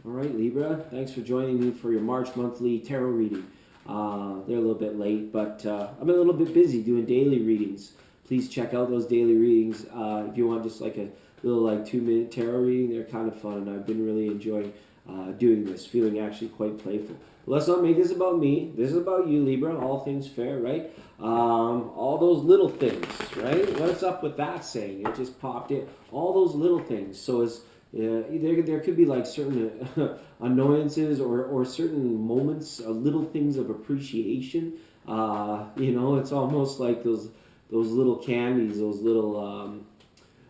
All right, Libra, thanks for joining me for your March monthly tarot reading. They're a little bit late, but I'm a little bit busy doing daily readings. Please check out those daily readings if you want just like a little like 2-minute tarot reading. They're kind of fun, and I've been really enjoying doing this, feeling actually quite playful. But let's not make this about me. This is about you, Libra. All things fair, right? All those little things, right? What's up with that saying? It just popped in. All those little things. So as there could be like certain annoyances or certain moments, little things of appreciation. It's almost like those little candies, those little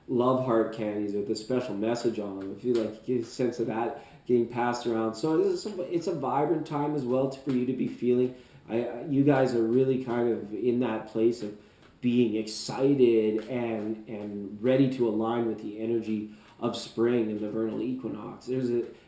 love heart candies with a special message on them. I feel like you get a sense of that getting passed around. So it's a vibrant time as well for you to be feeling. You guys are really kind of in that place of being excited and ready to align with the energy of spring and the vernal equinox.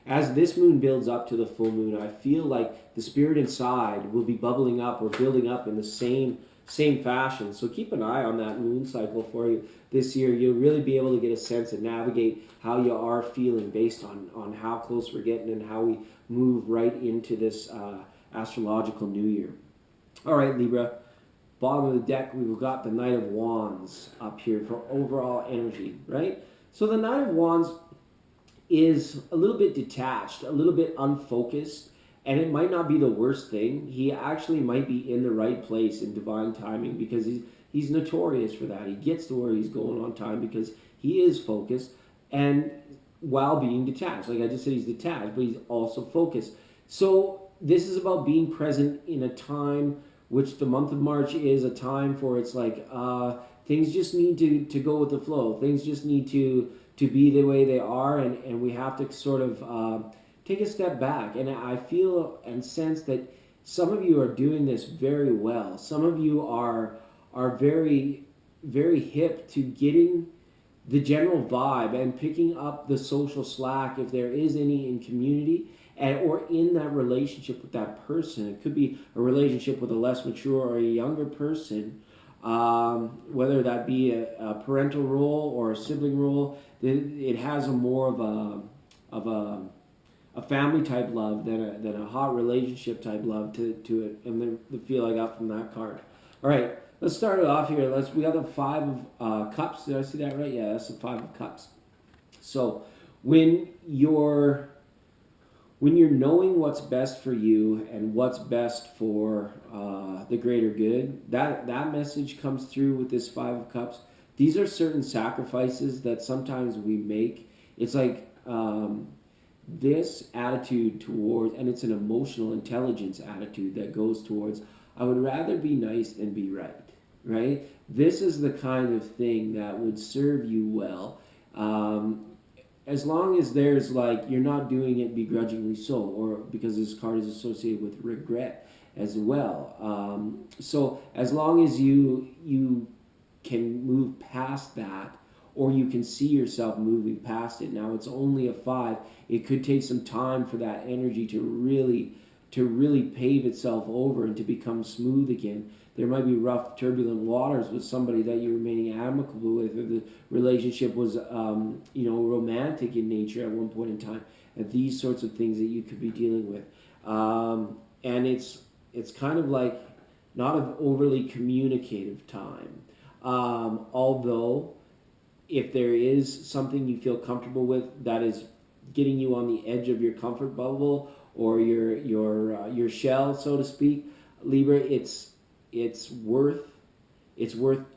As this moon builds up to the full moon, I feel like the spirit inside will be bubbling up or building up in the same fashion. So keep an eye on that moon cycle for you this year. You'll really be able to get a sense and navigate how you are feeling based on how close we're getting and how we move right into this astrological new year. All right, Libra. Bottom of the deck, we've got the Knight of Wands up here for overall energy, right? So the Knight of Wands is a little bit detached, a little bit unfocused, and it might not be the worst thing. He actually might be in the right place in divine timing because he's notorious for that. He gets to where he's going on time because he is focused and while being detached. Like I just said, he's detached, but he's also focused. So this is about being present in a time which the month of March is a time for. It's like things just need to go with the flow. Things just need to be the way they are, and we have to sort of take a step back. And I feel and sense that some of you are doing this very well. Some of you are very, very hip to getting the general vibe and picking up the social slack if there is any in community or in that relationship with that person. It could be a relationship with a less mature or a younger person, whether that be a parental role or a sibling role. It has a more of a family type love than a hot relationship type love to it, and the feel I got from that card. All right, let's start it off here. We got the Five of Cups. Did I see that right? Yeah, that's the Five of Cups. So when you're knowing what's best for you and what's best for the greater good, that message comes through with this Five of Cups. These are certain sacrifices that sometimes we make. It's like this attitude towards, and it's an emotional intelligence attitude that goes towards, I would rather be nice than be right, right? This is the kind of thing that would serve you well. As long as there's like, you're not doing it begrudgingly so, or because this card is associated with regret as well. So as long as you can move past that, or you can see yourself moving past it. Now it's only a 5. It could take some time for that energy to really pave itself over and to become smooth again. There might be rough, turbulent waters with somebody that you're remaining amicable with, or the relationship was, romantic in nature at one point in time. And these sorts of things that you could be dealing with, and it's kind of like not an overly communicative time. Although, if there is something you feel comfortable with that is getting you on the edge of your comfort bubble or your shell, so to speak, Libra, it's worth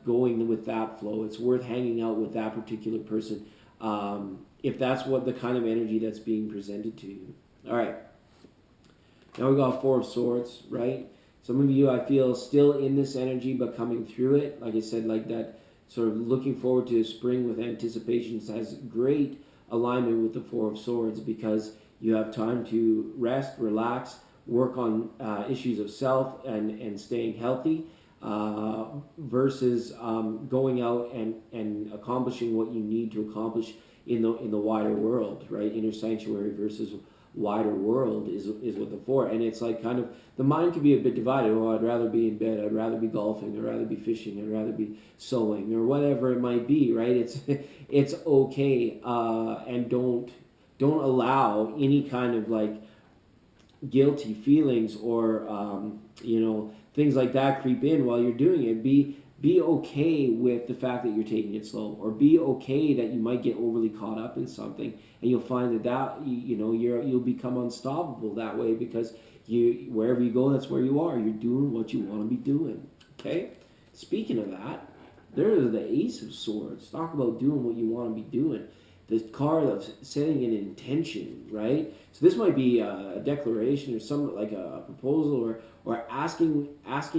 going with that flow. It's worth hanging out with that particular person, if that's what the kind of energy that's being presented to you. All right. Now we got Four of Swords, right? Some of you, I feel, still in this energy, but coming through it. Like I said, like that sort of looking forward to spring with anticipation has great alignment with the Four of Swords because you have time to rest, relax, work on issues of self and staying healthy, versus going out and accomplishing what you need to accomplish in the wider world, right? Inner sanctuary versus wider world is what the Four. And it's like kind of, the mind can be a bit divided. Oh, I'd rather be in bed, I'd rather be golfing, I'd rather be fishing, I'd rather be sewing, or whatever it might be, right? It's okay, and don't don't allow any kind of like guilty feelings or things like that creep in while you're doing it. Be okay with the fact that you're taking it slow, or be okay that you might get overly caught up in something, and you'll find you'll become unstoppable that way, because wherever you go, that's where you are. You're doing what you want to be doing. Okay. Speaking of that, there's the Ace of Swords. Talk about doing what you want to be doing. The card of setting an intention, right? So this might be a declaration or some like a proposal, or asking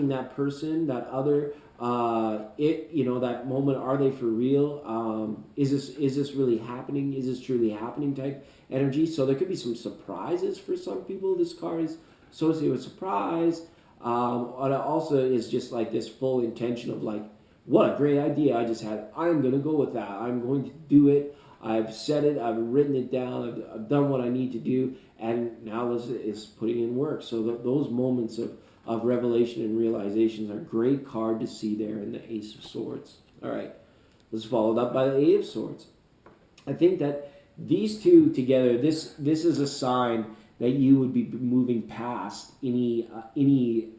that person, that other, that moment, are they for real? Is this really happening? Is this truly happening? Type energy. So there could be some surprises for some people. This card is associated with surprise. And it also is just like this full intention of like, what a great idea I just had. I'm going to go with that. I'm going to do it. I've said it. I've written it down. I've done what I need to do. And now this is putting in work. So those moments of revelation and realizations are a great card to see there in the Ace of Swords. All right. Let's follow it up by the Eight of Swords. I think that these two together, this is a sign that you would be moving past any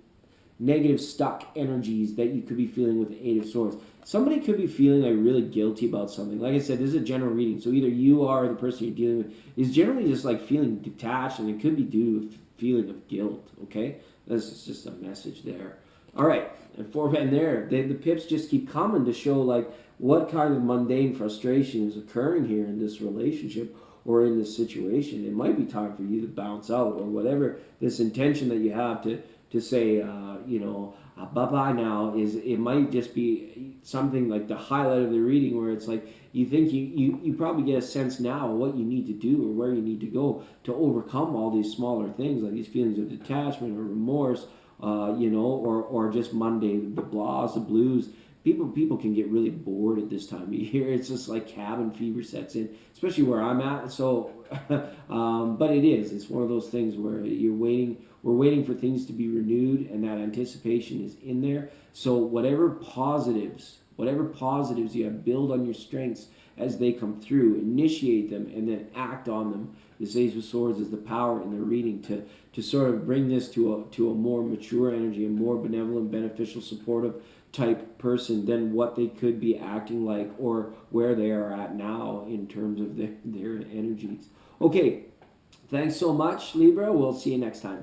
negative stuck energies that you could be feeling with the Eight of Swords. Somebody could be feeling like really guilty about something. Like I said, this is a general reading, so either you are, or the person you're dealing with is generally just like feeling detached, and it could be due to a feeling of guilt. Okay, that's just a message there. All right, and there, the pips just keep coming to show like what kind of mundane frustration is occurring here in this relationship or in this situation. It might be time for you to bounce out, or whatever this intention that you have to say, bye-bye now, it might just be something like the highlight of the reading, where it's like you think you probably get a sense now of what you need to do or where you need to go to overcome all these smaller things, like these feelings of detachment or remorse, or just mundane, the blahs, the blues. People can get really bored at this time of year. It's just like cabin fever sets in, especially where I'm at. So, but it's one of those things where we're waiting for things to be renewed, and that anticipation is in there. So whatever positives you have, build on your strengths as they come through, initiate them, and then act on them. The Ace of Swords is the power in the reading to sort of bring this to a more mature energy, a more benevolent, beneficial, supportive type person than what they could be acting like, or where they are at now in terms of their energies. Okay, thanks so much, Libra. We'll see you next time.